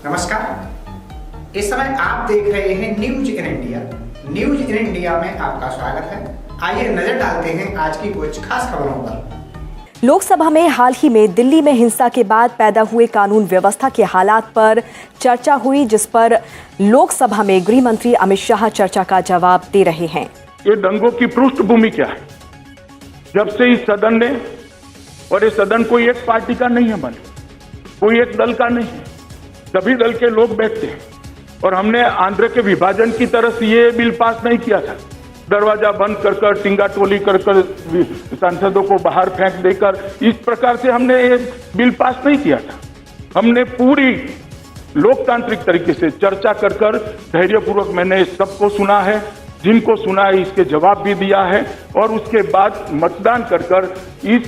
नमस्कार। इस समय आप देख रहे हैं news in India. News in India में आपका स्वागत है। आइए नजर डालते हैं आज की कुछ खास खबरों पर। लोकसभा में हाल ही में दिल्ली में हिंसा के बाद पैदा हुए कानून व्यवस्था के हालात पर चर्चा हुई, जिस पर लोकसभा में गृह मंत्री अमित शाह चर्चा का जवाब दे रहे हैं। ये दंगों की पृष्ठभूमि क्या है? जब से इस सदन ने, और ये सदन कोई एक पार्टी का नहीं है, बने कोई एक दल का नहीं है, सभी दल के लोग बैठते हैं। और हमने आंध्र के विभाजन की तरह से ये बिल पास नहीं किया था, दरवाजा बंद कर टिंगा टोली कर सांसदों को बाहर फेंक देकर, इस प्रकार से हमने ये बिल पास नहीं किया था। हमने पूरी लोकतांत्रिक तरीके से चर्चा कर धैर्यपूर्वक मैंने सबको सुना है, जिनको सुना है इसके जवाब भी दिया है, और उसके बाद मतदान कर इस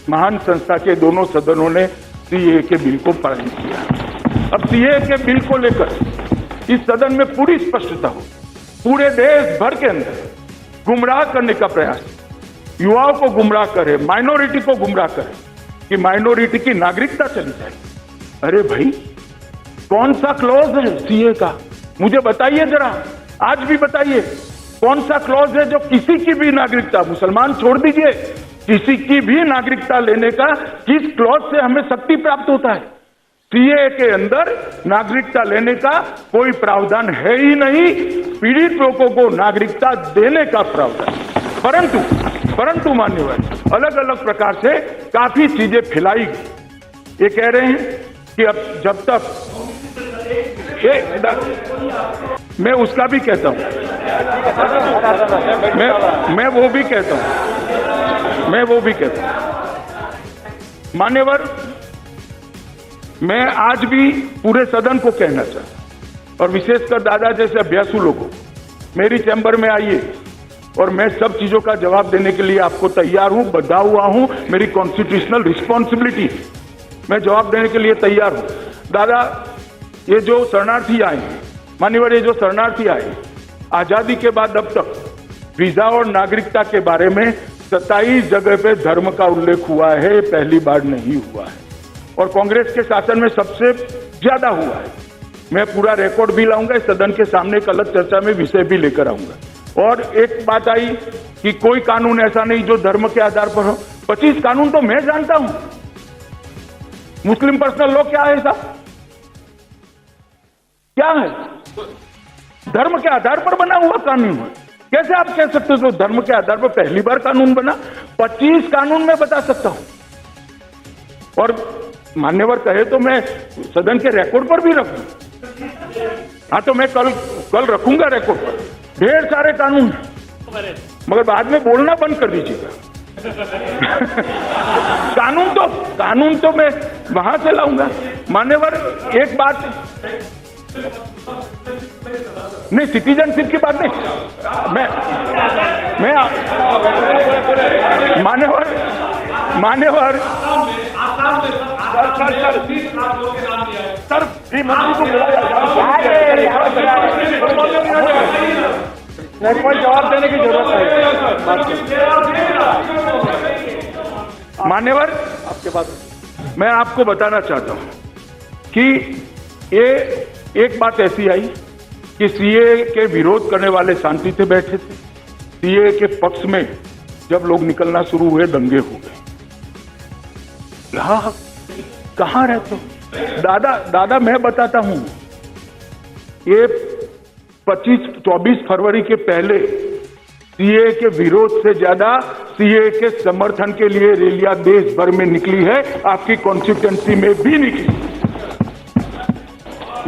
महान संस्था के दोनों सदनों ने सीए के बिल को पारित किया। अब सीए के बिल को लेकर इस सदन में पूरी स्पष्टता हो, पूरे देश भर के अंदर गुमराह करने का प्रयास, युवाओं को गुमराह करे, माइनॉरिटी को गुमराह करे कि माइनॉरिटी की नागरिकता चली जाए। अरे भाई, कौन सा क्लॉज है सीए का? मुझे बताइए जरा, आज भी बताइए कौन सा क्लॉज है जो किसी की भी नागरिकता, मुसलमान छोड़ दीजिए, किसी की भी नागरिकता लेने का किस क्लॉज से हमें शक्ति प्राप्त होता है? सीए के अंदर नागरिकता लेने का कोई प्रावधान है ही नहीं, पीड़ित लोगों को नागरिकता देने का प्रावधान। परंतु मान्यवर अलग अलग प्रकार से काफी चीजें फैलाई गई। ये कह रहे हैं कि अब जब तक मैं उसका भी कहता हूं, मैं वो भी कहता हूं मान्यवर, मैं आज भी पूरे सदन को कहना चाहता हूं, और विशेषकर दादा जैसे अभ्यासु लोगों, मेरी चैम्बर में आइए और मैं सब चीजों का जवाब देने के लिए आपको तैयार हूं, बंधा हुआ हूं, मेरी कॉन्स्टिट्यूशनल रिस्पॉन्सिबिलिटी, मैं जवाब देने के लिए तैयार हूं। दादा, ये जो शरणार्थी आए, मान्यवर ये जो शरणार्थी आए, आजादी के बाद अब तक वीजा और नागरिकता के बारे में 27 जगह पे धर्म का उल्लेख हुआ है, पहली बार नहीं हुआ है, और कांग्रेस के शासन में सबसे ज्यादा हुआ है। मैं पूरा रिकॉर्ड भी लाऊंगा, इस सदन के सामने एक अलग चर्चा में विषय भी लेकर आऊंगा। और एक बात आई कि कोई कानून ऐसा नहीं जो धर्म के आधार पर हो। 25 कानून तो मैं जानता हूं। मुस्लिम पर्सनल लॉ क्या है साहब? क्या है? धर्म के आधार पर बना हुआ कानून है। कैसे आप कह सकते हो धर्म के आधार पर पहली बार कानून बना? 25 कानून मैं बता सकता हूं, और मान्यवर कहे तो मैं सदन के रिकॉर्ड पर भी रखूं। हाँ, तो मैं कल रखूंगा रिकॉर्ड पर, ढेर सारे कानून, मगर बाद में बोलना बंद कर दीजिएगा। कानून तो मैं वहां से लाऊंगा। मान्यवर एक बात नहीं, सिटीजनशिप की बात नहीं, मैं मान्यवर सर गृह मंत्री को बुलाया कोई जवाब देने की जरूरत नहीं। मान्यवर, आपके पास मैं आपको बताना चाहता हूं कि ये एक बात ऐसी आई कि सीए के विरोध करने वाले शांति से बैठे थे, सीए के पक्ष में जब लोग निकलना शुरू हुए, दंगे हो गए। कहां रहते हो दादा? मैं बताता हूं, ये 24 फरवरी के पहले सीए के विरोध से ज्यादा सीए के समर्थन के लिए रैलियां देश भर में निकली है, आपकी कॉन्स्टिट्यूएंसी में भी निकली।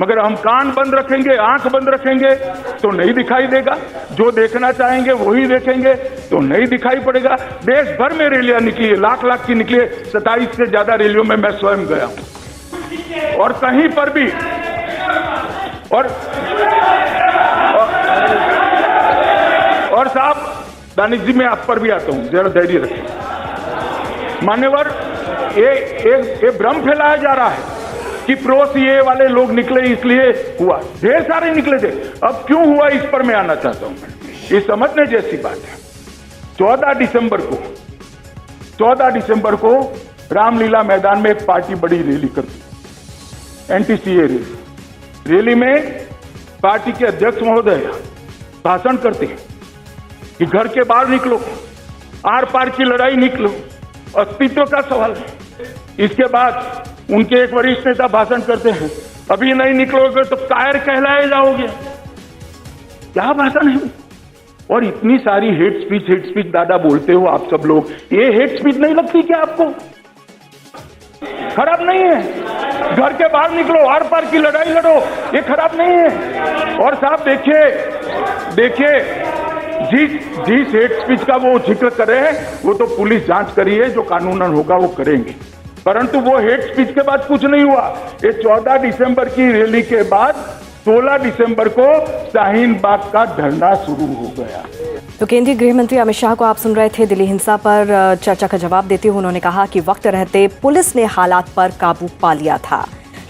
मगर हम कान बंद रखेंगे, आंख बंद रखेंगे तो नहीं दिखाई देगा, जो देखना चाहेंगे वही देखेंगे तो नहीं दिखाई पड़ेगा। देश भर में रैलियां निकली है, लाख की निकली है। 27 से ज्यादा रैलियों में मैं स्वयं गया हूं, और कहीं पर भी और साहब दानिश जी, मैं आप पर भी आता हूं, जरा धैर्य रखें। मान्यवर, ये भ्रम फैलाया जा रहा है कि प्रो सीए वाले लोग निकले इसलिए हुआ, ढेर सारे निकले थे। अब क्यों हुआ इस पर मैं आना चाहता हूं। ये समझने जैसी बात है। 14 दिसंबर को रामलीला मैदान में एक पार्टी बड़ी रैली करती, एंटी सीए रैली, रैली में पार्टी के अध्यक्ष महोदय भाषण करते हैं कि घर के बाहर निकलो, आर पार की लड़ाई निकलो, अस्तित्व का सवाल है। इसके बाद उनके एक वरिष्ठ नेता भाषण करते हैं, अभी नहीं निकलोगे तो कायर कहलाए जाओगे। क्या भाषण है? और इतनी सारी हेट स्पीच दादा बोलते हो आप सब लोग, ये हेट स्पीच नहीं लगती क्या आपको? खराब नहीं है? घर के बाहर निकलो, आर पार की लड़ाई लड़ो, ये खराब नहीं है? और साहब देखिए जिस हेट स्पीच का वो जिक्र करे वो तो पुलिस जांच करी है, जो कानूनन होगा वो करेंगे, परंतु वो हेट स्पीच के बाद कुछ नहीं हुआ। ये 14 दिसंबर की रैली के बाद 16 दिसंबर को शाहीन बाग का धरना शुरू हो गया। तो केंद्रीय गृह मंत्री अमित शाह को आप सुन रहे थे। दिल्ली हिंसा पर चर्चा का जवाब देते हुए उन्होंने कहा कि वक्त रहते पुलिस ने हालात पर काबू पा लिया था।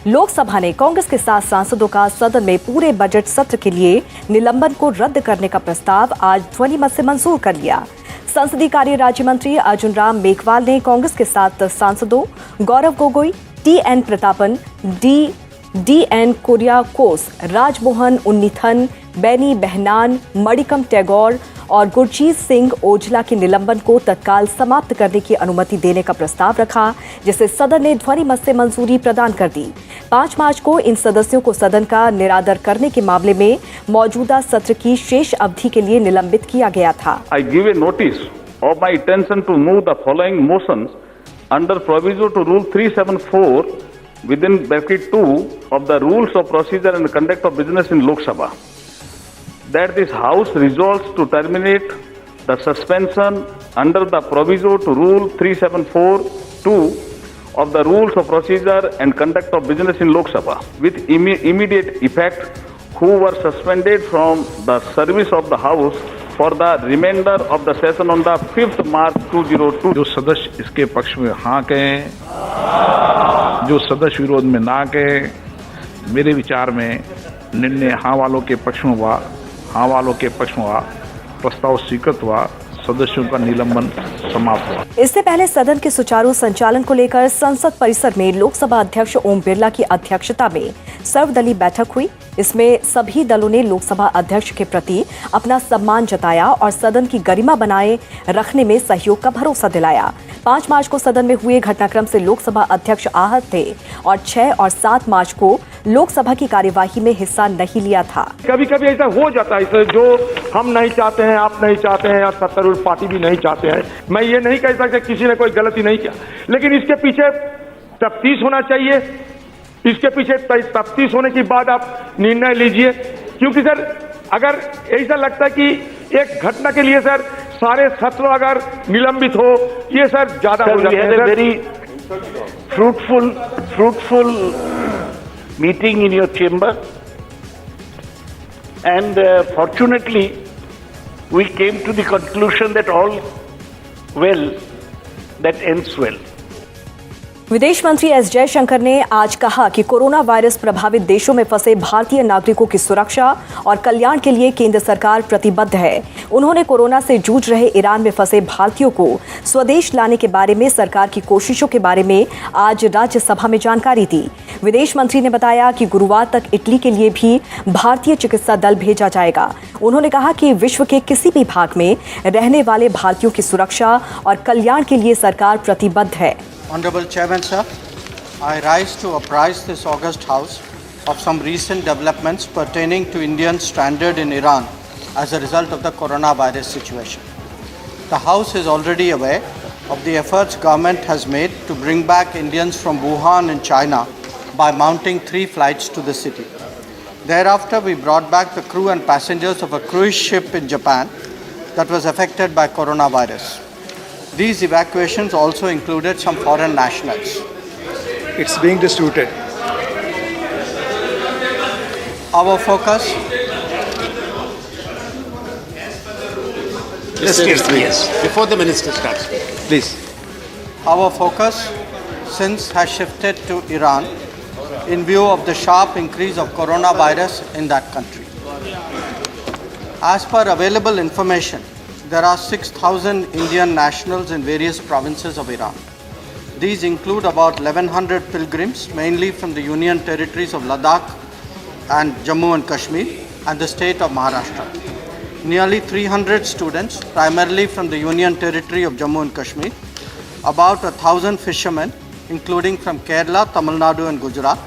लोकसभा ने कांग्रेस के 7 सांसदों का सदन में पूरे बजट सत्र के लिए निलंबन को रद्द करने का प्रस्ताव आज ध्वनिमत से मंजूर कर लिया। संसदीय कार्य राज्य मंत्री अर्जुन राम मेघवाल ने कांग्रेस के 7 सांसदों गौरव गोगोई, टी.एन. प्रतापन, डी.एन. कुरियाकोस, राजमोहन उन्नीथन, बेनी बेहनान, मणिकम टैगोर और गुरजीत सिंह ओझला के निलंबन को तत्काल समाप्त करने की अनुमति देने का प्रस्ताव रखा, जिसे सदन ने ध्वनिमत से मंजूरी प्रदान कर दी। 5 मार्च को इन सदस्यों को सदन का निरादर करने के मामले में मौजूदा सत्र की शेष अवधि के लिए निलंबित किया गया था। I give a notice of my intention to move the following motions under proviso to Rule 374 within bracket 2 of the Rules of Procedure and Conduct of Business in Lok Sabha. That this House resolves to terminate the suspension under the proviso to Rule 374(2) of the Rules of Procedure and Conduct of Business in Lok Sabha with immediate effect who were suspended from the service of the House for the remainder of the session on the 5th March 2002. जो सदस्य इसके पक्ष में हाँ कहें, जो सदस्य विरोध में ना कहें, मेरे विचार में निर्णय हाँ वालों के पक्ष में हुआ, हाँ वालों के पक्ष में हुआ, प्रस्ताव स्वीकृत हुआ, सदस्यों का निलंबन समाप्त हुआ। इससे पहले सदन के सुचारू संचालन को लेकर संसद परिसर में लोकसभा अध्यक्ष ओम बिरला की अध्यक्षता में सर्वदलीय बैठक हुई। इसमें सभी दलों ने लोकसभा अध्यक्ष के प्रति अपना सम्मान जताया और सदन की गरिमा बनाए रखने में सहयोग का भरोसा दिलाया। 5 मार्च को सदन में हुए घटनाक्रम से लोकसभा अध्यक्ष आहत थे और 6 और 7 मार्च को लोकसभा की कार्यवाही में हिस्सा नहीं लिया था। कभी कभी ऐसा हो जाता है जो हम नहीं चाहते हैं, आप नहीं चाहते हैं, या सत्तारूढ़ पार्टी भी नहीं चाहते हैं। मैं ये नहीं कह सकता किसी ने कोई गलती नहीं किया, लेकिन इसके पीछे तफ्तीश होना चाहिए। इसके पीछे तफ्तीश होने के बाद आप निर्णय लीजिए, क्योंकि सर अगर ऐसा लगता है कि एक घटना के लिए सर सारे सत्र अगर निलंबित हो, ये सर ज्यादा हो जाता है। Very fruitful meeting in your chamber, and fortunately we came to the conclusion that all well that ends well. विदेश मंत्री एस जयशंकर ने आज कहा कि कोरोना वायरस प्रभावित देशों में फंसे भारतीय नागरिकों की सुरक्षा और कल्याण के लिए केंद्र सरकार प्रतिबद्ध है। उन्होंने कोरोना से जूझ रहे ईरान में फंसे भारतीयों को स्वदेश लाने के बारे में सरकार की कोशिशों के बारे में आज राज्यसभा में जानकारी दी। विदेश मंत्री ने बताया कि गुरुवार तक इटली के लिए भी भारतीय चिकित्सा दल भेजा जाएगा। उन्होंने कहा कि विश्व के किसी भी भाग में रहने वाले भारतीयों की सुरक्षा और कल्याण के लिए सरकार प्रतिबद्ध है। Honorable Chairman, sir, I rise to apprise this August House of some recent developments pertaining to Indians stranded in Iran as a result of the coronavirus situation. The House is already aware of the efforts government has made to bring back Indians from Wuhan in China by mounting 3 flights to the city. Thereafter, we brought back the crew and passengers of a cruise ship in Japan that was affected by coronavirus. These evacuations also included some foreign nationals. It's being distributed. Our focus. Yes. Before the minister starts. Please. Our focus since has shifted to Iran in view of the sharp increase of coronavirus in that country. As per available information, there are 6,000 Indian nationals in various provinces of Iran. These include about 1,100 pilgrims, mainly from the Union territories of Ladakh, and Jammu and Kashmir and the state of Maharashtra. Nearly 300 students, primarily from the Union Territory of Jammu and Kashmir, about 1,000 fishermen, including from Kerala, Tamil Nadu and Gujarat,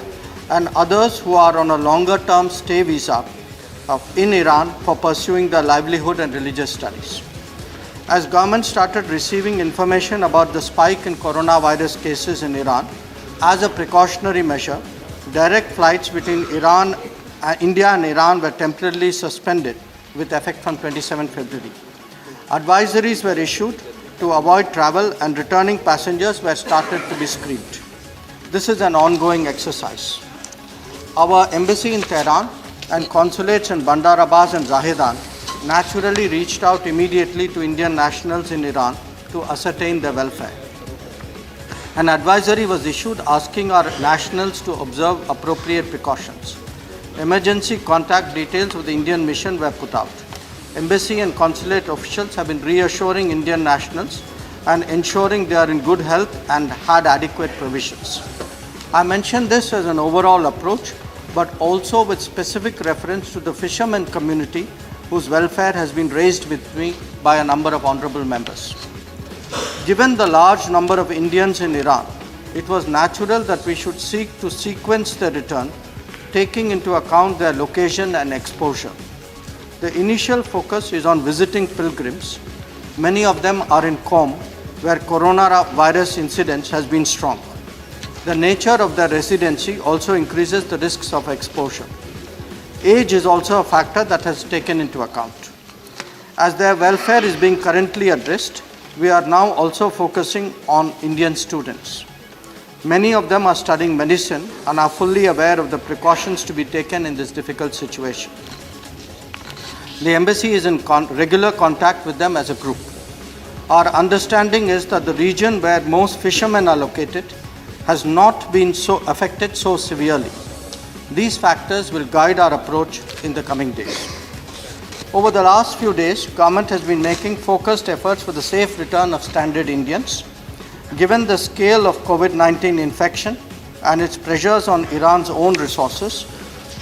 and others who are on a longer-term stay visa in Iran for pursuing their livelihood and religious studies. As government started receiving information about the spike in coronavirus cases in Iran, as a precautionary measure, direct flights between India and Iran were temporarily suspended with effect from 27 February. Advisories were issued to avoid travel and returning passengers were started to be screened. This is an ongoing exercise. Our embassy in Tehran and consulates in Bandar Abbas and Zahedan naturally reached out immediately to Indian nationals in Iran to ascertain their welfare. An advisory was issued asking our nationals to observe appropriate precautions. Emergency contact details of the Indian mission were put out. Embassy and consulate officials have been reassuring Indian nationals and ensuring they are in good health and had adequate provisions. I mention this as an overall approach, but also with specific reference to the fishermen community whose welfare has been raised with me by a number of honorable members. Given the large number of Indians in Iran, it was natural that we should seek to sequence their return, taking into account their location and exposure. The initial focus is on visiting pilgrims. Many of them are in Qom, where coronavirus incidence has been strong. The nature of their residency also increases the risks of exposure. Age is also a factor that has taken into account. As their welfare is being currently addressed, we are now also focusing on Indian students. Many of them are studying medicine and are fully aware of the precautions to be taken in this difficult situation. The embassy is in regular contact with them as a group. Our understanding is that the region where most fishermen are located has not been so affected so severely. These factors will guide our approach in the coming days. Over the last few days, government has been making focused efforts for the safe return of stranded Indians. Given the scale of COVID-19 infection and its pressures on Iran's own resources,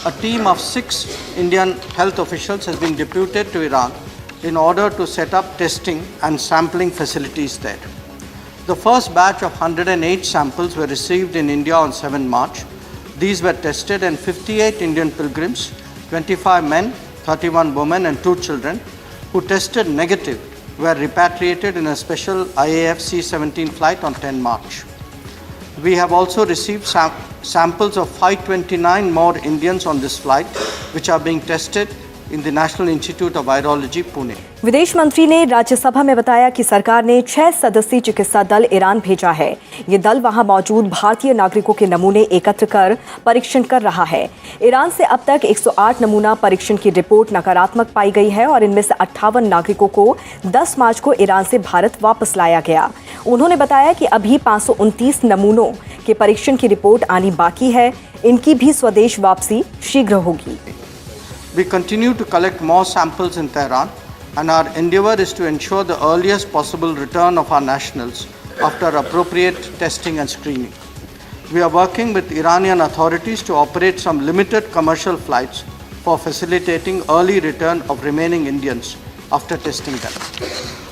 a team of 6 Indian health officials has been deputed to Iran in order to set up testing and sampling facilities there. The first batch of 108 samples were received in India on 7 March. These were tested and 58 Indian pilgrims, 25 men, 31 women and 2 children who tested negative were repatriated in a special IAF C-17 flight on 10 March. We have also received samples of 529 more Indians on this flight, which are being tested in the National Institute of Virology, Pune. विदेश मंत्री ने राज्यसभा में बताया कि सरकार ने 6 सदस्यीय चिकित्सा दल ईरान भेजा है। ये दल वहां मौजूद भारतीय नागरिकों के नमूने एकत्र कर परीक्षण कर रहा है। ईरान से अब तक 108 नमूना परीक्षण की रिपोर्ट नकारात्मक पाई गई है और इनमें से 58 नागरिकों को 10 मार्च को ईरान से भारत वापस लाया गया। उन्होंने बताया कि अभी 529 नमूनों के परीक्षण की रिपोर्ट आनी बाकी है। इनकी भी स्वदेश वापसी शीघ्र होगी। We continue to collect more samples in Tehran, and our endeavor is to ensure the earliest possible return of our nationals after appropriate testing and screening. We are working with Iranian authorities to operate some limited commercial flights for facilitating early return of remaining Indians after testing them.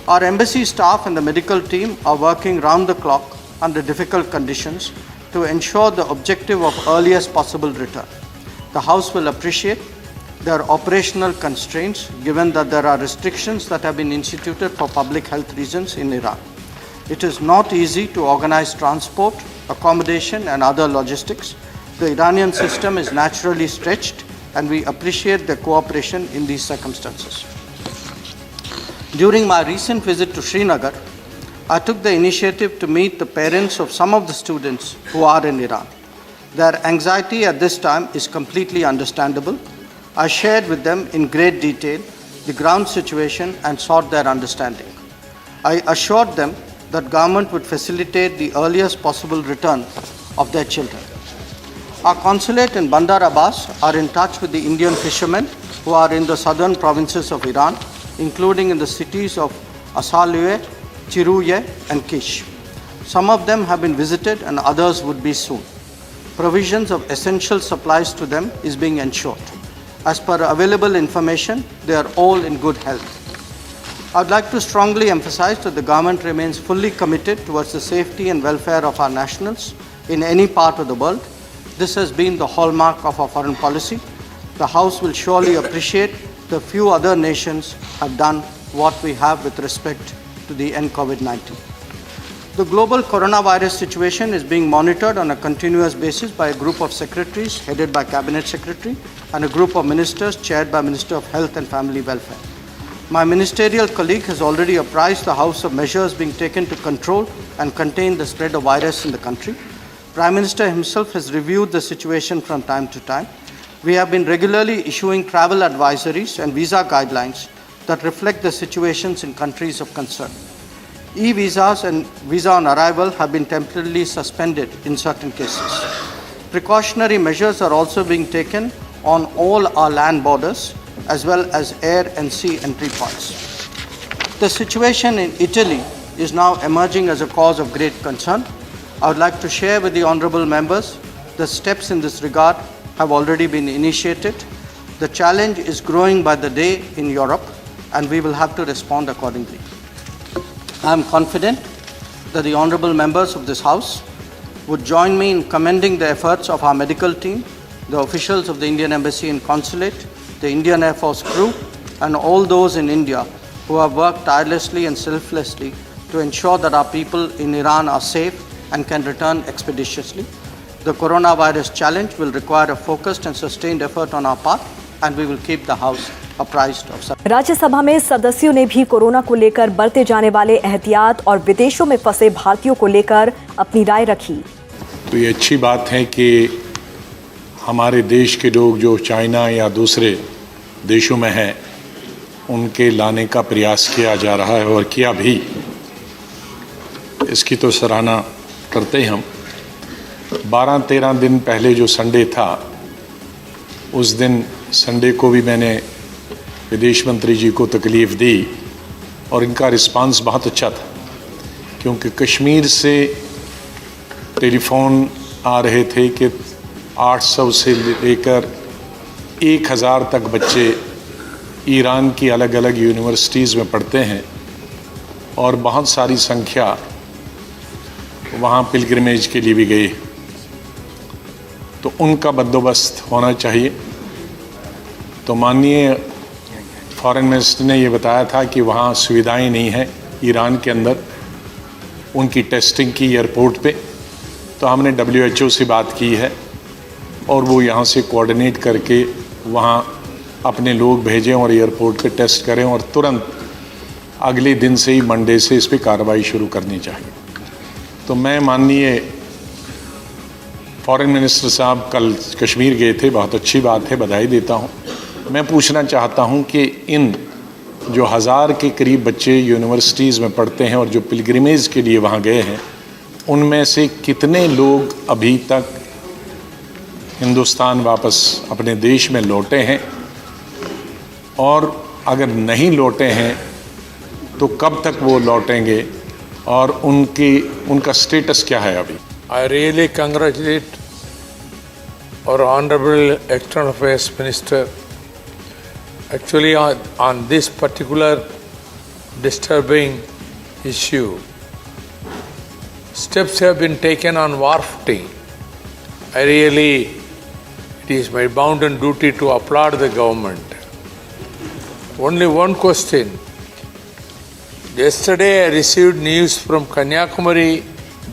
Our embassy staff and the medical team are working round the clock under difficult conditions to ensure the objective of earliest possible return. The House will appreciate there are operational constraints given that there are restrictions that have been instituted for public health reasons in Iran. It is not easy to organize transport, accommodation and other logistics. The Iranian system is naturally stretched and we appreciate their cooperation in these circumstances. During my recent visit to Srinagar, I took the initiative to meet the parents of some of the students who are in Iran. Their anxiety at this time is completely understandable. I shared with them in great detail the ground situation and sought their understanding. I assured them that government would facilitate the earliest possible return of their children. Our consulate in Bandar Abbas are in touch with the Indian fishermen who are in the southern provinces of Iran, including in the cities of Asaluye, Chiruye and Kish. Some of them have been visited and others would be soon. provisions of essential supplies to them is being ensured. As per available information, they are all in good health. I would like to strongly emphasize that the government remains fully committed towards the safety and welfare of our nationals in any part of the world. This has been the hallmark of our foreign policy. The House will surely appreciate the few other nations have done what we have with respect to the end COVID-19. The global coronavirus situation is being monitored on a continuous basis by a group of secretaries headed by Cabinet Secretary and a group of ministers chaired by Minister of Health and Family Welfare. My ministerial colleague has already apprised the House of measures being taken to control and contain the spread of virus in the country. Prime Minister himself has reviewed the situation from time to time. We have been regularly issuing travel advisories and visa guidelines that reflect the situations in countries of concern. E-visas and visa on arrival have been temporarily suspended in certain cases. Precautionary measures are also being taken on all our land borders as well as air and sea entry points. The situation in Italy is now emerging as a cause of great concern. I would like to share with the honourable members the steps in this regard have already been initiated. The challenge is growing by the day in Europe, and we will have to respond accordingly. I am confident that the honourable members of this House would join me in commending the efforts of our medical team, the officials of the Indian Embassy and Consulate, the Indian Air Force crew, and all those in India who have worked tirelessly and selflessly to ensure that our people in Iran are safe and can return expeditiously. The coronavirus challenge will require a focused and sustained effort on our part, and we will keep the House apprised of such. Rajya Sabha में सदस्यों ने भी corona को लेकर बरते जाने वाले एहतियात और विदेशों में फंसे भारतीयों को लेकर अपनी राय रखी। तो ये अच्छी बात है कि हमारे देश के लोग जो चाइना या दूसरे देशों में हैं उनके लाने का प्रयास किया जा रहा है और किया भी। इसकी तो सराहना करते हैं हम। 12-13 दिन पहले जो संडे था, उस दिन संडे को भी मैंने विदेश मंत्री जी को तकलीफ़ दी और इनका रिस्पांस बहुत अच्छा था, क्योंकि कश्मीर से टेलीफोन आ रहे थे कि 800 से लेकर 1000 तक बच्चे ईरान की अलग अलग यूनिवर्सिटीज़ में पढ़ते हैं और बहुत सारी संख्या वहाँ पिलग्रिमेज के लिए भी गई। तो उनका बंदोबस्त होना चाहिए। तो माननीय फॉरेन मिनिस्टर ने ये बताया था कि वहाँ सुविधाएं नहीं हैं ईरान के अंदर उनकी टेस्टिंग की एयरपोर्ट पे। तो हमने WHO से बात की है और वो यहाँ से कोऑर्डिनेट करके वहाँ अपने लोग भेजें और एयरपोर्ट पे टेस्ट करें और तुरंत अगले दिन से ही मंडे से इस पर कार्रवाई शुरू करनी चाहिए। तो मैं माननीय फॉरेन मिनिस्टर साहब कल कश्मीर गए थे, बहुत अच्छी बात है, बधाई देता हूँ। मैं पूछना चाहता हूँ कि इन जो 1000 के करीब बच्चे यूनिवर्सिटीज़ में पढ़ते हैं और जो पिलग्रिमेज के लिए वहाँ गए हैं, उनमें से कितने लोग अभी तक हिंदुस्तान वापस अपने देश में लौटे हैं, और अगर नहीं लौटे हैं तो कब तक वो लौटेंगे और उनका स्टेटस क्या है अभी। I really congratulate our Honorable External Affairs Minister. Actually, on this particular disturbing issue, steps have been taken on war footing. It is my bounden duty to applaud the government. Only one question. Yesterday I received news from Kanyakumari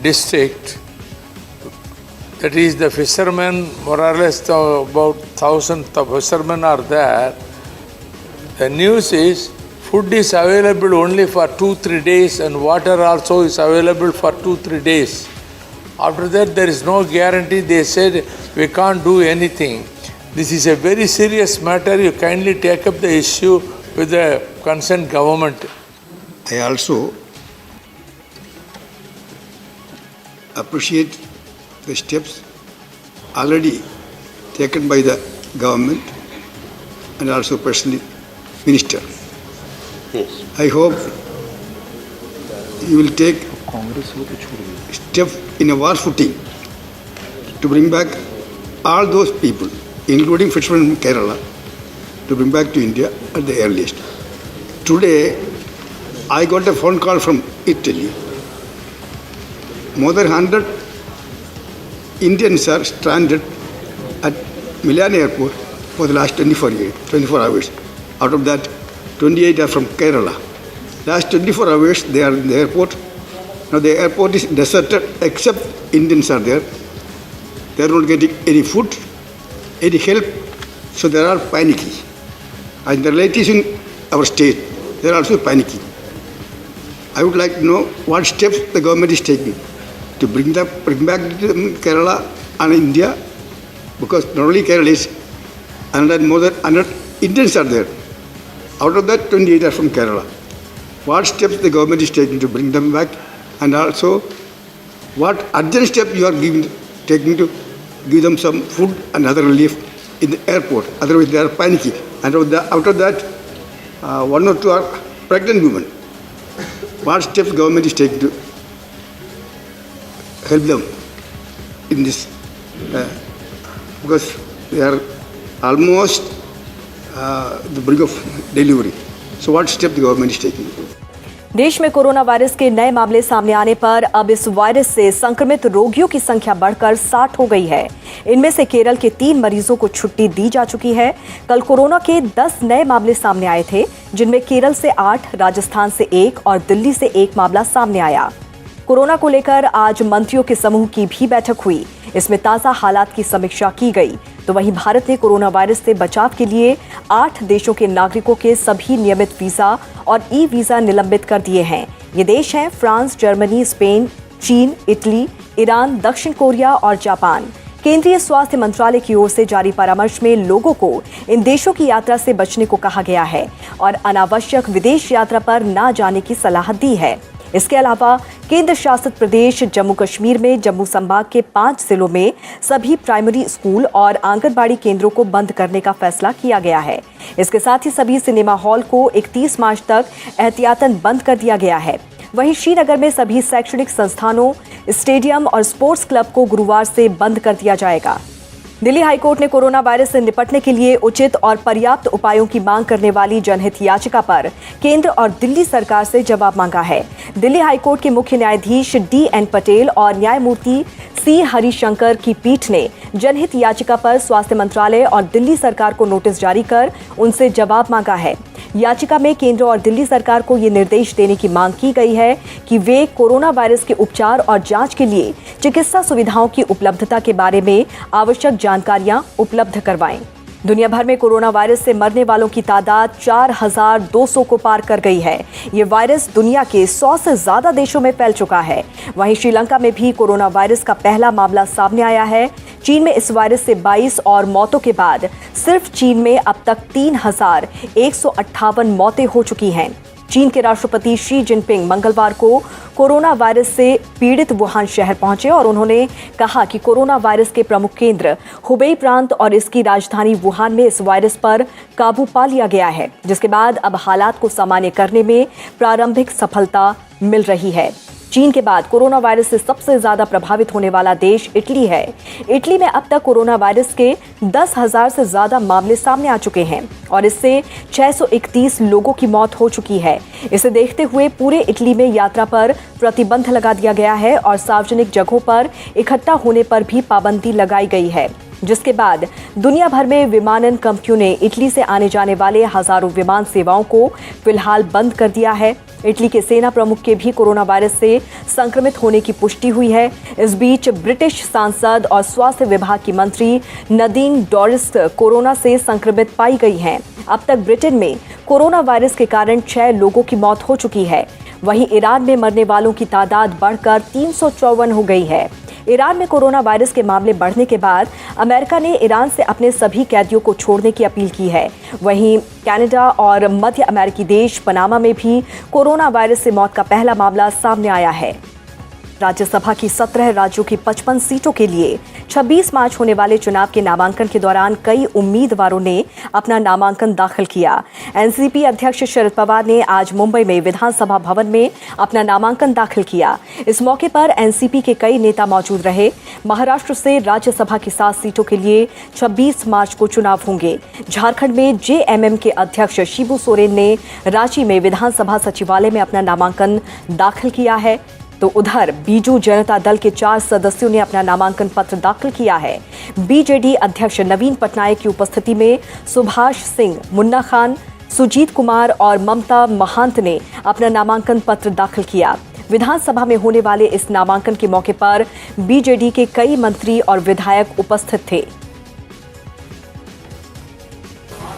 district, that is the fishermen, more or less about 1,000 fishermen are there. The news is food is available only for 2-3 days and water also is available for 2-3 days. After that there is no guarantee. They said we can't do anything. This is a very serious matter. You kindly take up the issue with the concerned government. I also appreciate the steps already taken by the government and also personally Minister. Yes. I hope you will take step in a war footing to bring back all those people, including fishermen from Kerala, to bring back to India at the earliest. Today, I got a phone call from Italy. More than 100 Indians are stranded at Milan airport for the last 24 hours. Out of that, 28 are from Kerala. Last 24 hours, they are in the airport. Now the airport is deserted except Indians are there. They are not getting any food, any help, so they are panicking. And the relatives in our state, they are also panicking. I would like to know what steps the government is taking to bring back Kerala and India, because not only Kerala is, and then more than 100 Indians are there. Out of that, 28 are from Kerala. What steps the government is taking to bring them back, and also what urgent steps you are taking to give them some food and other relief in the airport. Otherwise, they are panicking. And out of that, 1 or 2 are pregnant women. What steps government is taking to help them in this? Because they are almost the brink of delivery. So what step the government is taking? देश में corona virus के नए मामले सामने आने पर अब इस वायरस से संक्रमित रोगियों की संख्या बढ़कर 60 हो गई है। इनमें से केरल के 3 मरीजों को छुट्टी दी जा चुकी है। कल कोरोना के 10 नए मामले सामने आए थे, जिनमें केरल से 8, राजस्थान से 1 और दिल्ली से 1 मामला सामने आया। कोरोना को लेकर आज मंत्रियों के समूह की भी बैठक हुई। इसमें ताज़ा हालात की समीक्षा की गई। तो वहीं भारत ने कोरोना वायरस से बचाव के लिए 8 देशों के नागरिकों के सभी नियमित वीजा और ई वीजा निलंबित कर दिए हैं। ये देश हैं फ्रांस, जर्मनी, स्पेन, चीन, इटली, ईरान, दक्षिण कोरिया और जापान। केंद्रीय स्वास्थ्य मंत्रालय की ओर से जारी परामर्श में लोगों को इन देशों की यात्रा से बचने को कहा गया है और अनावश्यक विदेश यात्रा पर न जाने की सलाह दी है। इसके अलावा केंद्र शासित प्रदेश जम्मू कश्मीर में जम्मू संभाग के 5 जिलों में सभी प्राइमरी स्कूल और आंगनबाड़ी केंद्रों को बंद करने का फैसला किया गया है। इसके साथ ही सभी सिनेमा हॉल को 31 मार्च तक एहतियातन बंद कर दिया गया है। वहीं श्रीनगर में सभी शैक्षणिक संस्थानों, स्टेडियम और स्पोर्ट्स क्लब को गुरुवार से बंद कर दिया जाएगा। दिल्ली हाईकोर्ट ने कोरोना वायरस से निपटने के लिए उचित और पर्याप्त उपायों की मांग करने वाली जनहित याचिका पर केंद्र और दिल्ली सरकार से जवाब मांगा है। दिल्ली हाईकोर्ट के मुख्य न्यायाधीश DN पटेल और न्यायमूर्ति C हरिशंकर की पीठ ने जनहित याचिका पर स्वास्थ्य मंत्रालय और दिल्ली सरकार को नोटिस जारी कर उनसे जवाब मांगा है। याचिका में केंद्र और दिल्ली सरकार को ये निर्देश देने की मांग की गई है कि वे कोरोना वायरस के उपचार और जांच के लिए चिकित्सा सुविधाओं की उपलब्धता के बारे में आवश्यक जानकारियां उपलब्ध करवाएं। दुनिया भर में कोरोना वायरस से मरने वालों की तादाद 4,200 को पार कर गई है। ये वायरस दुनिया के 100 से ज्यादा देशों में फैल चुका है। वहीं श्रीलंका में भी कोरोना वायरस का पहला मामला सामने आया है। चीन में इस वायरस से 22 और मौतों के बाद सिर्फ चीन में अब तक 3,158 मौतें हो चुकी हैं। चीन के राष्ट्रपति शी जिनपिंग मंगलवार को कोरोना वायरस से पीड़ित वुहान शहर पहुंचे और उन्होंने कहा कि कोरोना वायरस के प्रमुख केंद्र हुबेई प्रांत और इसकी राजधानी वुहान में इस वायरस पर काबू पा लिया गया है, जिसके बाद अब हालात को सामान्य करने में प्रारंभिक सफलता मिल रही है। चीन के बाद कोरोना वायरस से सबसे ज्यादा प्रभावित होने वाला देश इटली है। इटली में अब तक कोरोना वायरस के 10,000 से ज्यादा मामले सामने आ चुके हैं और इससे 631 लोगों की मौत हो चुकी है। इसे देखते हुए पूरे इटली में यात्रा पर प्रतिबंध लगा दिया गया है और सार्वजनिक जगहों पर इकट्ठा होने पर भी पाबंदी लगाई गई है, जिसके बाद दुनिया भर में विमानन कंपनियों ने इटली से आने जाने वाले हजारों विमान सेवाओं को फिलहाल बंद कर दिया है। इटली के सेना प्रमुख के भी कोरोना वायरस से संक्रमित होने की पुष्टि हुई है। इस बीच ब्रिटिश सांसद और स्वास्थ्य विभाग की मंत्री नदीन डोरिस कोरोना से संक्रमित पाई गई हैं। अब तक ब्रिटेन में कोरोना वायरस के कारण 6 लोगों की मौत हो चुकी है। वहीं ईरान में मरने वालों की तादाद बढ़कर 354 हो गई है। ईरान में कोरोना वायरस के मामले बढ़ने के बाद अमेरिका ने ईरान से अपने सभी कैदियों को छोड़ने की अपील की है। वहीं कनाडा और मध्य अमेरिकी देश पनामा में भी कोरोना वायरस से मौत का पहला मामला सामने आया है। राज्यसभा की 17 राज्यों की 55 सीटों के लिए 26 मार्च होने वाले चुनाव के नामांकन के दौरान कई उम्मीदवारों ने अपना नामांकन दाखिल किया। एनसीपी अध्यक्ष शरद पवार ने आज मुंबई में विधानसभा भवन में अपना नामांकन दाखिल किया। इस मौके पर एनसीपी के कई नेता मौजूद रहे। महाराष्ट्र से राज्यसभा की 7 सीटों के लिए 26 मार्च को चुनाव होंगे। झारखंड में जेएमएम के अध्यक्ष शिबू सोरेन ने रांची में विधानसभा सचिवालय में अपना नामांकन दाखिल किया है, तो उधर बीजू जनता दल के 4 सदस्यों ने अपना नामांकन पत्र दाखिल किया है। बीजेडी अध्यक्ष नवीन पटनायक की उपस्थिति में सुभाष सिंह, मुन्ना खान, सुजीत कुमार और ममता महांत ने अपना नामांकन पत्र दाखिल किया। विधानसभा में होने वाले इस नामांकन के मौके पर बीजेडी के कई मंत्री और विधायक उपस्थित थे।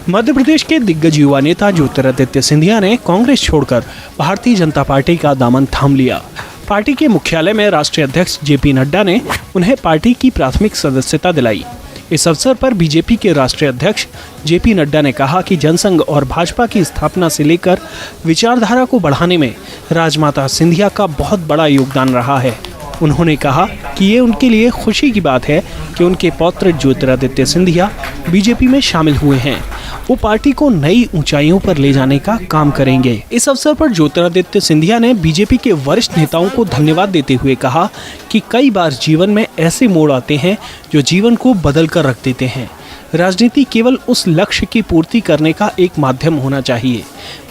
मध्य प्रदेश के दिग्गज युवा नेता ज्योतिरादित्य सिंधिया ने कांग्रेस छोड़कर भारतीय जनता पार्टी का दामन थाम लिया। पार्टी के मुख्यालय में राष्ट्रीय अध्यक्ष जेपी नड्डा ने उन्हें पार्टी की प्राथमिक सदस्यता दिलाई। इस अवसर पर बीजेपी के राष्ट्रीय अध्यक्ष जेपी नड्डा ने कहा कि जनसंघ और भाजपा की स्थापना से लेकर विचारधारा को बढ़ाने में राजमाता सिंधिया का बहुत बड़ा योगदान रहा है। उन्होंने कहा कि ये उनके लिए खुशी की बात है कि उनके पौत्र ज्योतिरादित्य सिंधिया बीजेपी में शामिल हुए हैं। वो पार्टी को नई ऊंचाइयों पर ले जाने का काम करेंगे। इस अवसर पर ज्योतिरादित्य सिंधिया ने बीजेपी के वरिष्ठ नेताओं को धन्यवाद देते हुए कहा कि कई बार जीवन में ऐसे मोड़ आते हैं जो जीवन को बदल कर रख देते हैं। राजनीति केवल उस लक्ष्य की पूर्ति करने का एक माध्यम होना चाहिए,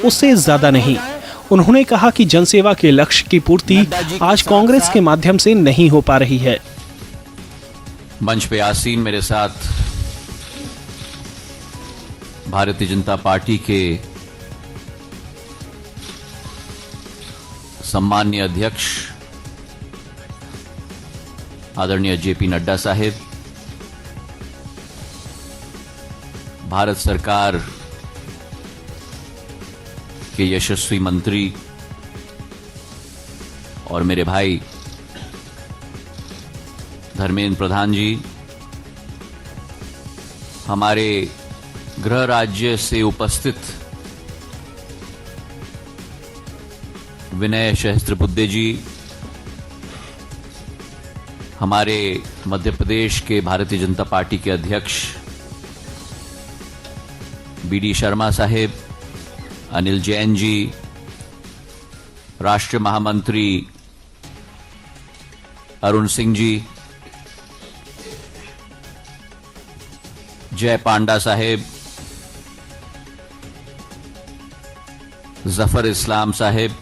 उससे ज्यादा नहीं। उन्होंने कहा कि जनसेवा के लक्ष्य की पूर्ति आज कांग्रेस के माध्यम से नहीं हो पा रही है। मंच पे आसीन मेरे साथ भारतीय जनता पार्टी के सम्माननीय अध्यक्ष आदरणीय जेपी नड्डा साहेब, भारत सरकार के यशस्वी मंत्री और मेरे भाई धर्मेंद्र प्रधान जी, हमारे गृह राज्य से उपस्थित विनय सहस्त्रबुद्धे जी, हमारे मध्य प्रदेश के भारतीय जनता पार्टी के अध्यक्ष बीडी शर्मा साहेब, अनिल जैन जी, राष्ट्रीय महामंत्री अरुण सिंह जी, जय पांडा साहेब, जफर इस्लाम साहेब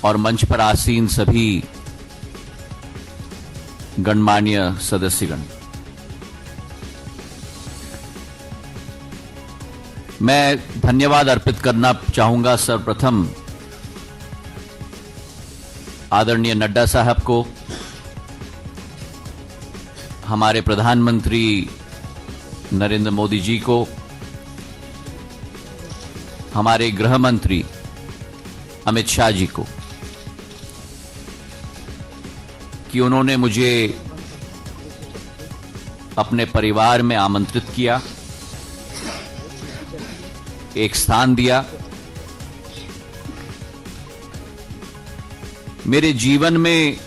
और मंच पर आसीन सभी गणमान्य सदस्यगण, मैं धन्यवाद अर्पित करना चाहूंगा सर्वप्रथम आदरणीय नड्डा साहब को, हमारे प्रधानमंत्री नरेंद्र मोदी जी को, हमारे गृह मंत्री अमित शाह जी को, कि उन्होंने मुझे अपने परिवार में आमंत्रित किया, एक स्थान दिया। मेरे जीवन में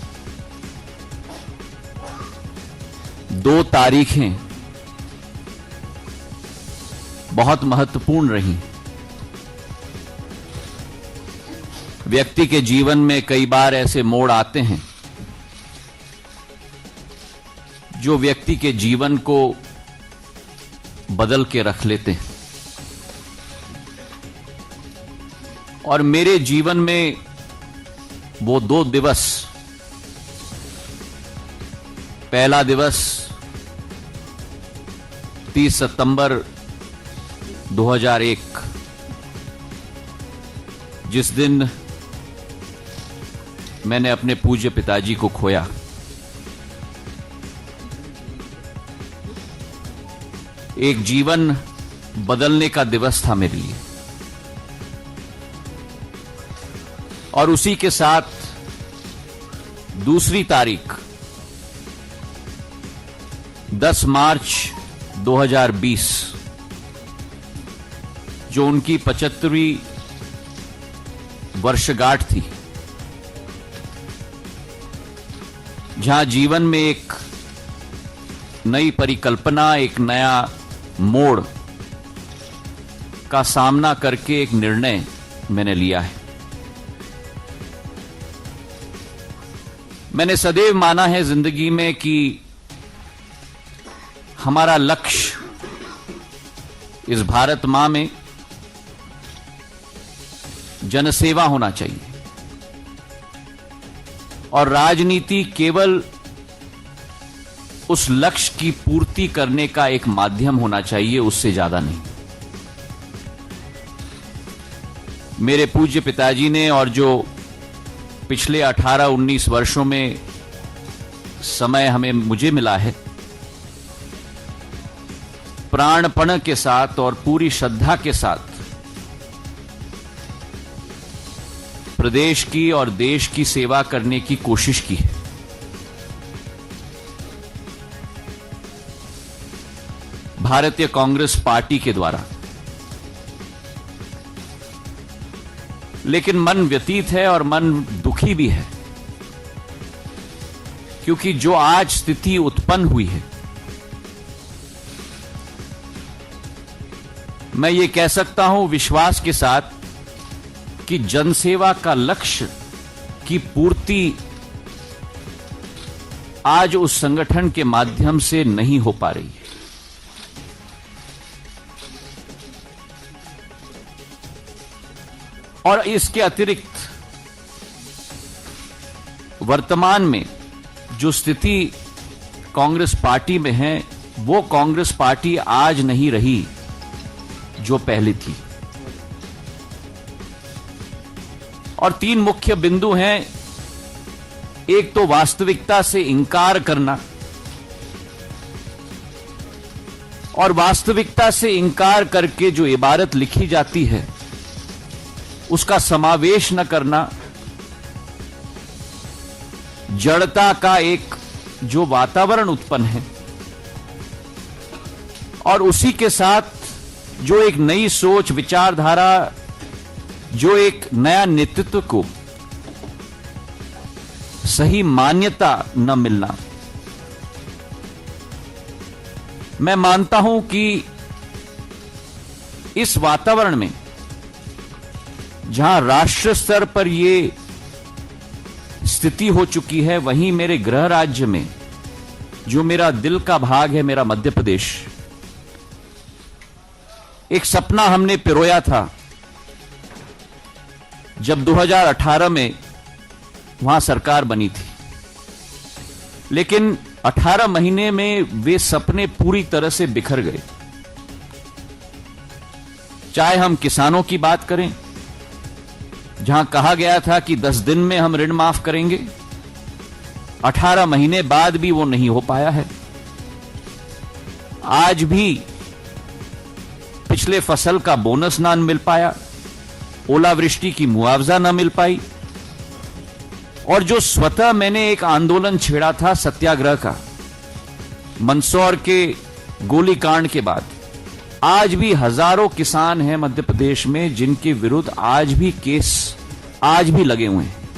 2 तारीखें बहुत महत्वपूर्ण रही। व्यक्ति के जीवन में कई बार ऐसे मोड़ आते हैं जो व्यक्ति के जीवन को बदल के रख लेते हैं, और मेरे जीवन में वो 2 दिवस, पहला दिवस 30 सितंबर 2001, जिस दिन मैंने अपने पूज्य पिताजी को खोया। एक जीवन बदलने का दिवस था मेरे लिए, और उसी के साथ दूसरी तारीख 10 मार्च 2020, जो उनकी 75वीं वर्षगांठ थी, जहां जीवन में एक नई परिकल्पना, एक नया मोड़ का सामना करके एक निर्णय मैंने लिया है। मैंने सदैव माना है जिंदगी में कि हमारा लक्ष्य इस भारत मां में जनसेवा होना चाहिए और राजनीति केवल उस लक्ष्य की पूर्ति करने का एक माध्यम होना चाहिए, उससे ज्यादा नहीं। मेरे पूज्य पिताजी ने और जो पिछले 18-19 वर्षों में समय मुझे मिला है, प्राणपण के साथ और पूरी श्रद्धा के साथ प्रदेश की और देश की सेवा करने की कोशिश की है। भारतीय कांग्रेस पार्टी के द्वारा, लेकिन मन व्यतीत है और मन दुखी भी है, क्योंकि जो आज स्थिति उत्पन्न हुई है, मैं ये कह सकता हूं विश्वास के साथ कि जनसेवा का लक्ष्य की पूर्ति आज उस संगठन के माध्यम से नहीं हो पा रही है। और इसके अतिरिक्त वर्तमान में जो स्थिति कांग्रेस पार्टी में है, वो कांग्रेस पार्टी आज नहीं रही जो पहले थी। और 3 मुख्य बिंदु हैं। एक तो वास्तविकता से इंकार करना, और वास्तविकता से इंकार करके जो इबारत लिखी जाती है उसका समावेश न करना, जड़ता का एक जो वातावरण उत्पन्न है, और उसी के साथ जो एक नई सोच, विचारधारा, जो एक नया नेतृत्व को सही मान्यता न मिलना। मैं मानता हूं कि इस वातावरण में जहां राष्ट्र स्तर पर यह स्थिति हो चुकी है, वहीं मेरे गृह राज्य में जो मेरा दिल का भाग है, मेरा मध्य प्रदेश, एक सपना हमने पिरोया था जब 2018 में वहां सरकार बनी थी, लेकिन 18 महीने में वे सपने पूरी तरह से बिखर गए। चाहे हम किसानों की बात करें, जहां कहा गया था कि 10 दिन में हम ऋण माफ करेंगे, 18 महीने बाद भी वो नहीं हो पाया है। आज भी पिछले फसल का बोनस ना मिल पाया, ओलावृष्टि की मुआवजा ना मिल पाई, और जो स्वतः मैंने एक आंदोलन छेड़ा था सत्याग्रह का मंदसौर के गोलीकांड के बाद, आज भी हजारों किसान हैं मध्य प्रदेश में जिनके विरुद्ध आज भी केस आज भी लगे हुए हैं।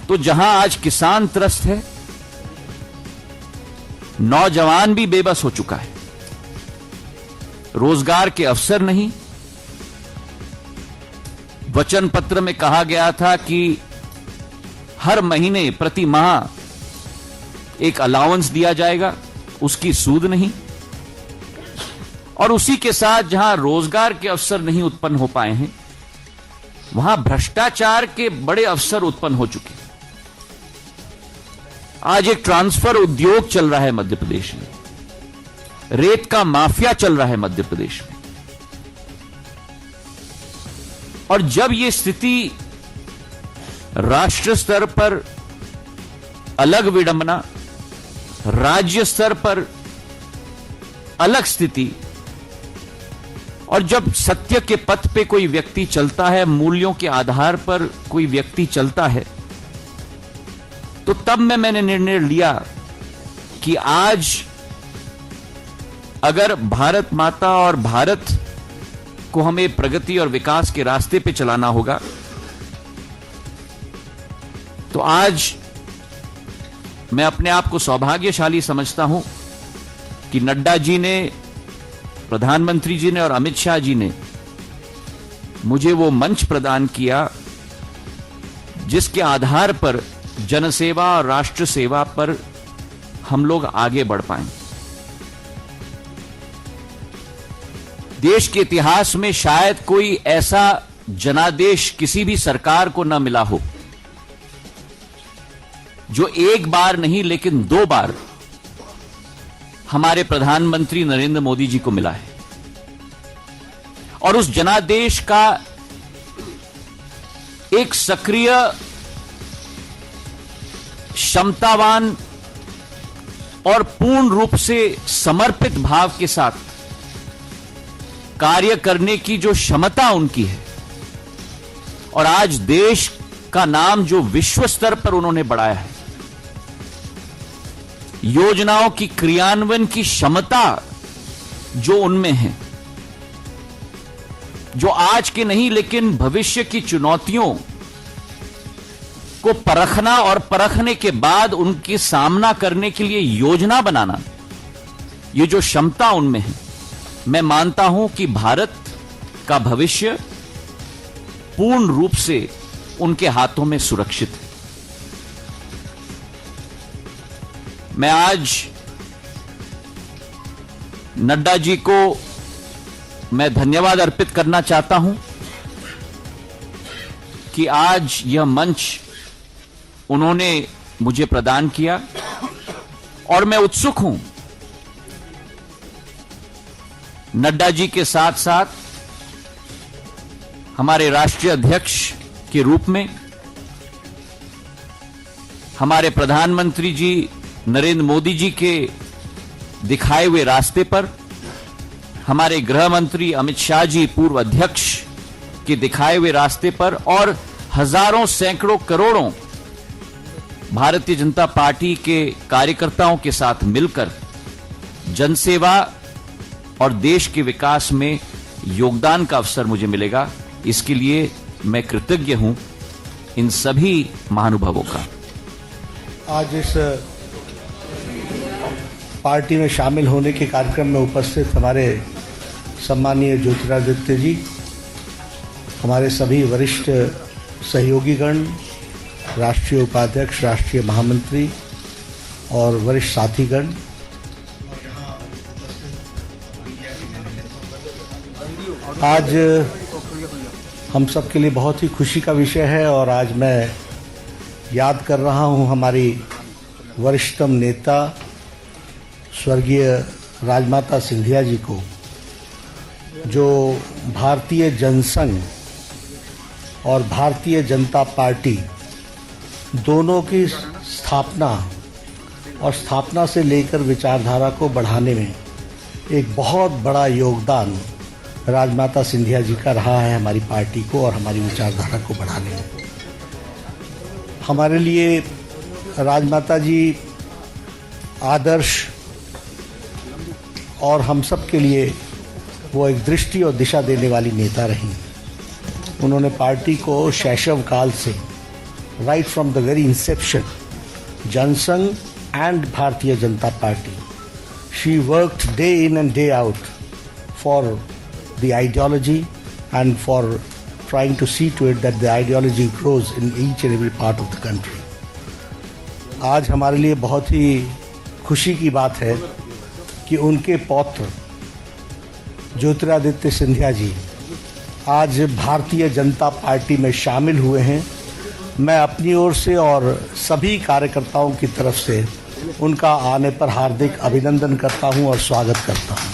तो जहां आज किसान त्रस्त है, नौजवान भी बेबस हो चुका है, रोजगार के अवसर नहीं। वचन पत्र में कहा गया था कि हर महीने प्रति माह एक अलाउंस दिया जाएगा, उसकी सूद नहीं। और उसी के साथ जहां रोजगार के अवसर नहीं उत्पन्न हो पाए हैं, वहां भ्रष्टाचार के बड़े अवसर उत्पन्न हो चुके हैं। आज एक ट्रांसफर उद्योग चल रहा है मध्य प्रदेश में, रेत का माफिया चल रहा है मध्य प्रदेश में। और जब यह स्थिति राष्ट्र स्तर पर अलग विडंबना, राज्य स्तर पर अलग स्थिति, और जब सत्य के पथ पे कोई व्यक्ति चलता है, मूल्यों के आधार पर कोई व्यक्ति चलता है, तो तब मैंने निर्णय लिया कि आज अगर भारत माता और भारत को हमें प्रगति और विकास के रास्ते पे चलाना होगा, तो आज मैं अपने आप को सौभाग्यशाली समझता हूं कि नड्डा जी ने, प्रधानमंत्री जी ने और अमित शाह जी ने मुझे वो मंच प्रदान किया जिसके आधार पर जनसेवा और राष्ट्र सेवा पर हम लोग आगे बढ़ पाएं। देश के इतिहास में शायद कोई ऐसा जनादेश किसी भी सरकार को न मिला हो जो एक बार नहीं लेकिन 2 बार हमारे प्रधानमंत्री नरेंद्र मोदी जी को मिला है। और उस जनादेश का एक सक्रिय, क्षमतावान और पूर्ण रूप से समर्पित भाव के साथ कार्य करने की जो क्षमता उनकी है, और आज देश का नाम जो विश्व स्तर पर उन्होंने बढ़ाया है, योजनाओं की क्रियान्वयन की क्षमता जो उनमें है, जो आज के नहीं लेकिन भविष्य की चुनौतियों को परखना और परखने के बाद उनके सामना करने के लिए योजना बनाना, ये जो क्षमता उनमें है, मैं मानता हूं कि भारत का भविष्य पूर्ण रूप से उनके हाथों में सुरक्षित है। मैं आज नड्डा जी को मैं धन्यवाद अर्पित करना चाहता हूं कि आज यह मंच उन्होंने मुझे प्रदान किया, और मैं उत्सुक हूं नड्डा जी के साथ साथ हमारे राष्ट्रीय अध्यक्ष के रूप में हमारे प्रधानमंत्री जी नरेंद्र मोदी जी के दिखाए हुए रास्ते पर, हमारे गृह मंत्री अमित शाह जी पूर्व अध्यक्ष के दिखाए हुए रास्ते पर, और हजारों सैकड़ों करोड़ों भारतीय जनता पार्टी के कार्यकर्ताओं के साथ मिलकर जनसेवा और देश के विकास में योगदान का अवसर मुझे मिलेगा। इसके लिए मैं कृतज्ञ हूं इन सभी महानुभावों का। आज इस पार्टी में शामिल होने के कार्यक्रम में उपस्थित हमारे सम्मानीय ज्योतिरादित्य जी, हमारे सभी वरिष्ठ सहयोगीगण, राष्ट्रीय उपाध्यक्ष, राष्ट्रीय महामंत्री और वरिष्ठ साथीगण, आज हम सब के लिए बहुत ही खुशी का विषय है। और आज मैं याद कर रहा हूं हमारी वरिष्ठतम नेता स्वर्गीय राजमाता सिंधिया जी को, जो भारतीय जनसंघ और भारतीय जनता पार्टी दोनों की स्थापना और स्थापना से लेकर विचारधारा को बढ़ाने में एक बहुत बड़ा योगदान राजमाता सिंधिया जी का रहा है हमारी पार्टी को और हमारी विचारधारा को बढ़ाने में। हमारे लिए राजमाता जी आदर्श और हम सब के लिए वो एक दृष्टि और दिशा देने वाली नेता रही। उन्होंने पार्टी को शैशव काल से, right from the very inception, Jana Sangh and Bharatiya Janata Party, she worked day in and day out for the ideology and for trying to see to it that the ideology grows in each and every part of the country. आज हमारे लिए बहुत ही खुशी की बात है कि उनके पौत्र ज्योतिरादित्य सिंधिया जी आज भारतीय जनता पार्टी में शामिल हुए हैं। मैं अपनी ओर से और सभी कार्यकर्ताओं की तरफ से उनका आने पर हार्दिक अभिनंदन करता हूं और स्वागत करता हूं।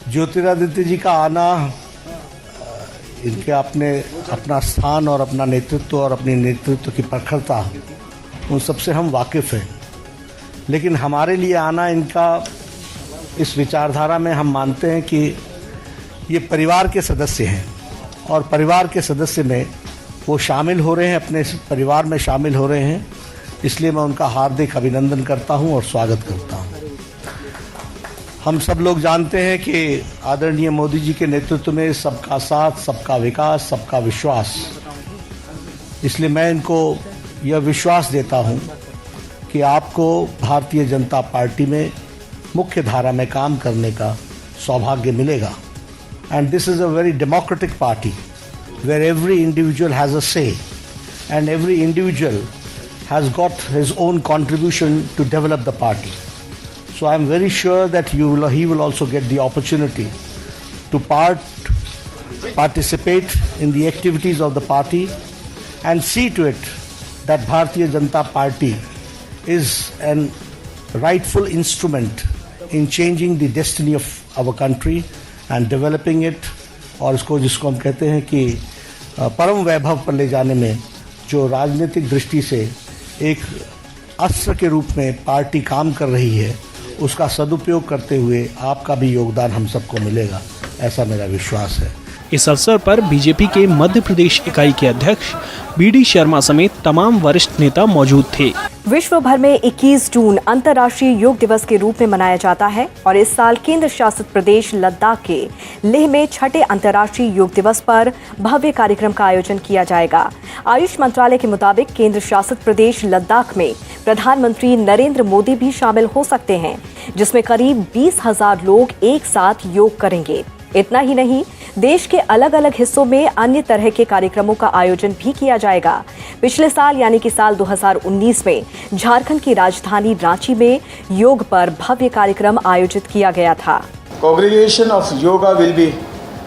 ज्योतिरादित्य जी का आना, इनके अपना स्थान और अपना नेतृत्व और अपने नेतृत्व की प्रखरता, उन सबसे हम वाकिफ़ हैं। लेकिन हमारे लिए आना इनका इस विचारधारा में हम मानते हैं कि ये परिवार के सदस्य हैं और परिवार के सदस्य में वो शामिल हो रहे हैं, अपने परिवार में शामिल हो रहे हैं। इसलिए मैं उनका हार्दिक अभिनंदन करता हूं और स्वागत करता हूं। हम सब लोग जानते हैं कि आदरणीय मोदी जी के नेतृत्व में सबका साथ, सबका विकास, सबका विश्वास इसलिए मैं इनको यह विश्वास देता हूं कि आपको भारतीय जनता पार्टी में मुख्य धारा में काम करने का सौभाग्य मिलेगा। And this is a very democratic party where every individual has a say and every individual has got his own contribution to develop the party. So I am very sure that he will also get the opportunity to participate in the activities of the party and see to it that Bharatiya Janata Party is an rightful instrument in changing the destiny of our country and developing it, और इसको जिसको हम कहते हैं कि परम वैभव पर ले जाने में जो राजनीतिक दृष्टि से एक अस्त्र के रूप में पार्टी काम कर रही है, उसका सदुपयोग करते हुए आपका भी योगदान हम सबको मिलेगा, ऐसा मेरा विश्वास है। इस अवसर पर बीजेपी के मध्य प्रदेश इकाई के अध्यक्ष बीडी शर्मा समेत तमाम वरिष्ठ नेता मौजूद थे। विश्व भर में 21 जून अंतर्राष्ट्रीय योग दिवस के रूप में मनाया जाता है और इस साल केंद्र शासित प्रदेश लद्दाख के लेह में छठे अंतर्राष्ट्रीय योग दिवस पर भव्य कार्यक्रम का आयोजन किया जाएगा। आयुष मंत्रालय के मुताबिक केंद्र शासित प्रदेश लद्दाख में प्रधानमंत्री नरेंद्र मोदी भी शामिल हो सकते हैं, जिसमें करीब 20,000 लोग एक साथ योग करेंगे। इतना ही नहीं, देश के अलग अलग हिस्सों में अन्य तरह के कार्यक्रमों का आयोजन भी किया जाएगा। पिछले साल यानी कि साल 2019 में झारखंड की राजधानी रांची में योग पर भव्य कार्यक्रम आयोजित किया गया था। Congregation of yoga will be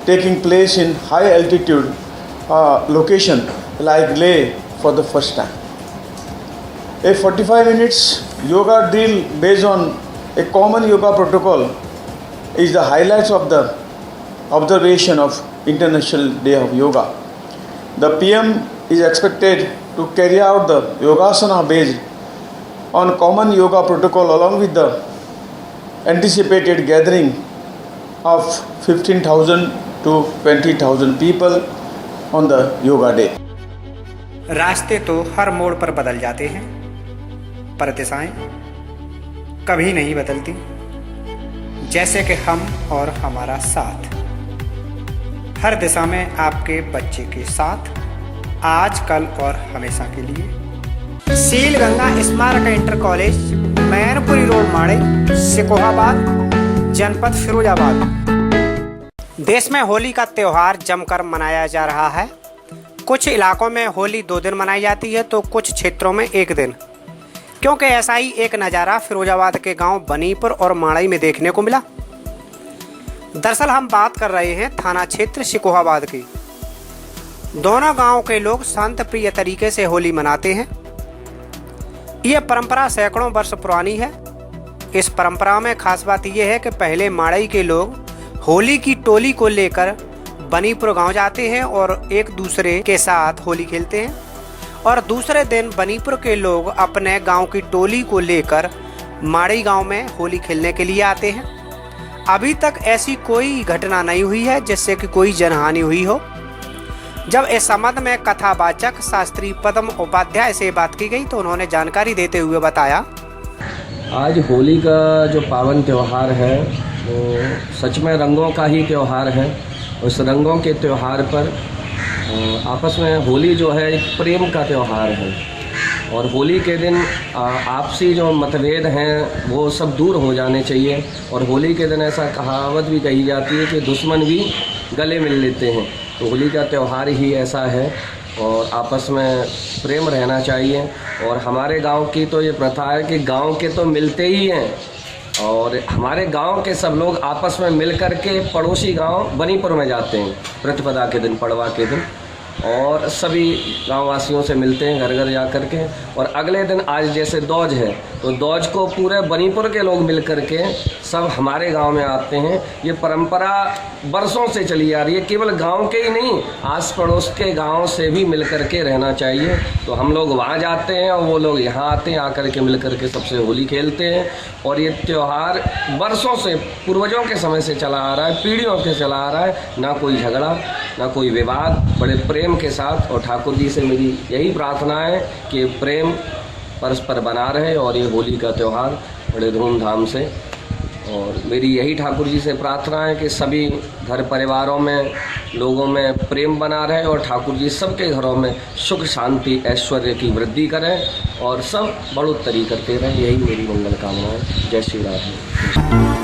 taking place in high altitude location like Leh for the first time. A 45 minutes yoga drill based on a common yoga protocol is the highlights of the observation of International Day of Yoga. The PM is expected to carry out the Yogasana based on common yoga protocol along with the anticipated gathering of 15,000 to 20,000 people on the Yoga Day. रास्ते तो हर मोड़ पर बदल जाते हैं, पर दिशाएं कभी नहीं बदलती, जैसे कि हम और हमारा साथ। हर दिशा में आपके बच्चे के साथ, आज कल और हमेशा के लिए। सील गंगा स्मारक इंटर कॉलेज, मैनपुरी रोड, माड़े, सिकोहाबाद, जनपद फिरोजाबाद। देश में होली का त्योहार जमकर मनाया जा रहा है। कुछ इलाकों में होली 2 दिन मनाई जाती है तो कुछ क्षेत्रों में 1 दिन, क्योंकि ऐसा ही एक नज़ारा फिरोजाबाद के गांव बनीपुर और माड़ई में देखने को मिला। दरअसल हम बात कर रहे हैं थाना क्षेत्र सिकोहाबाद की। दोनों गांव के लोग शांत प्रिय तरीके से होली मनाते हैं। ये परंपरा सैकड़ों वर्ष पुरानी है। इस परंपरा में खास बात यह है कि पहले माड़ई के लोग होली की टोली को लेकर बनीपुर गांव जाते हैं और एक दूसरे के साथ होली खेलते हैं, और दूसरे दिन बनीपुर के लोग अपने गांव की टोली को लेकर माड़ई गांव में होली खेलने के लिए आते हैं। अभी तक ऐसी कोई घटना नहीं हुई है जिससे कि कोई जनहानि हुई हो। जब इस संबंध में कथावाचक शास्त्री पद्म उपाध्याय से बात की गई तो उन्होंने जानकारी देते हुए बताया, आज होली का जो पावन त्यौहार है वो सच में रंगों का ही त्यौहार है। उस रंगों के त्यौहार पर आपस में होली जो है एक प्रेम का त्यौहार है, और होली के दिन आपसी जो मतभेद हैं वो सब दूर हो जाने चाहिए। और होली के दिन ऐसा कहावत भी कही जाती है कि दुश्मन भी गले मिल लेते हैं। तो होली का त्यौहार ही ऐसा है और आपस में प्रेम रहना चाहिए। और हमारे गांव की तो ये प्रथा है कि गांव के तो मिलते ही हैं, और हमारे गांव के सब लोग आपस में मिल कर के पड़ोसी गांव बनीपुर में जाते हैं प्रतिपदा के दिन, पड़वा के दिन, और सभी गांववासियों से मिलते हैं घर घर जा कर के। और अगले दिन आज जैसे दौज है तो दौज को पूरे बनीपुर के लोग मिल कर के सब हमारे गांव में आते हैं। ये परंपरा बरसों से चली आ रही है, केवल गांव के ही नहीं, आस पड़ोस के गांव से भी मिल कर के रहना चाहिए। तो हम लोग वहाँ जाते हैं और वो लोग यहाँ आते हैं, आकर के मिल कर के सबसे होली खेलते हैं। और ये त्यौहार बरसों से पूर्वजों के समय से चला आ रहा है, पीढ़ियों से चला आ रहा है। ना कोई झगड़ा, ना कोई विवाद, बड़े प्रेम के साथ। और ठाकुर जी से मेरी यही प्रार्थना है कि प्रेम परस्पर बना रहे और ये होली का त्यौहार बड़े धूमधाम से और मेरी यही ठाकुर जी से प्रार्थना है कि सभी घर परिवारों में लोगों में प्रेम बना रहे और ठाकुर जी सबके घरों में सुख शांति ऐश्वर्य की वृद्धि करें और सब बढ़ोतरी करते रहें। यही मेरी मंगल कामना है। जय श्री राम।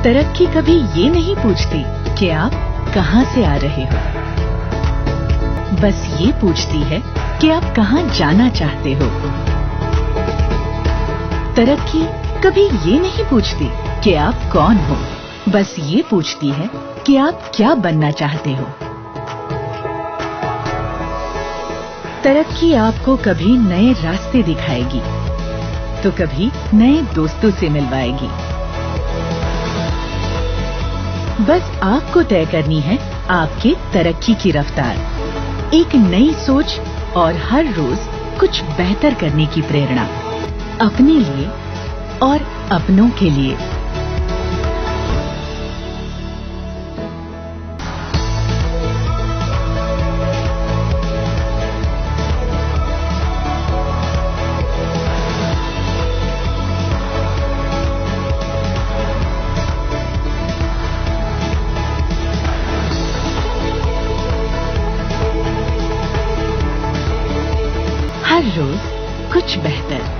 तरक्की कभी ये नहीं पूछती कि आप कहां से आ रहे हो, बस ये पूछती है कि आप कहां जाना चाहते हो। तरक्की कभी ये नहीं पूछती कि आप कौन हो, बस ये पूछती है कि आप क्या बनना चाहते हो। तरक्की आपको कभी नए रास्ते दिखाएगी तो कभी नए दोस्तों से मिलवाएगी। बस आपको तय करनी है आपके तरक्की की रफ्तार, एक नई सोच और हर रोज कुछ बेहतर करने की प्रेरणा, अपने लिए और अपनों के लिए। हर रोज कुछ बेहतर।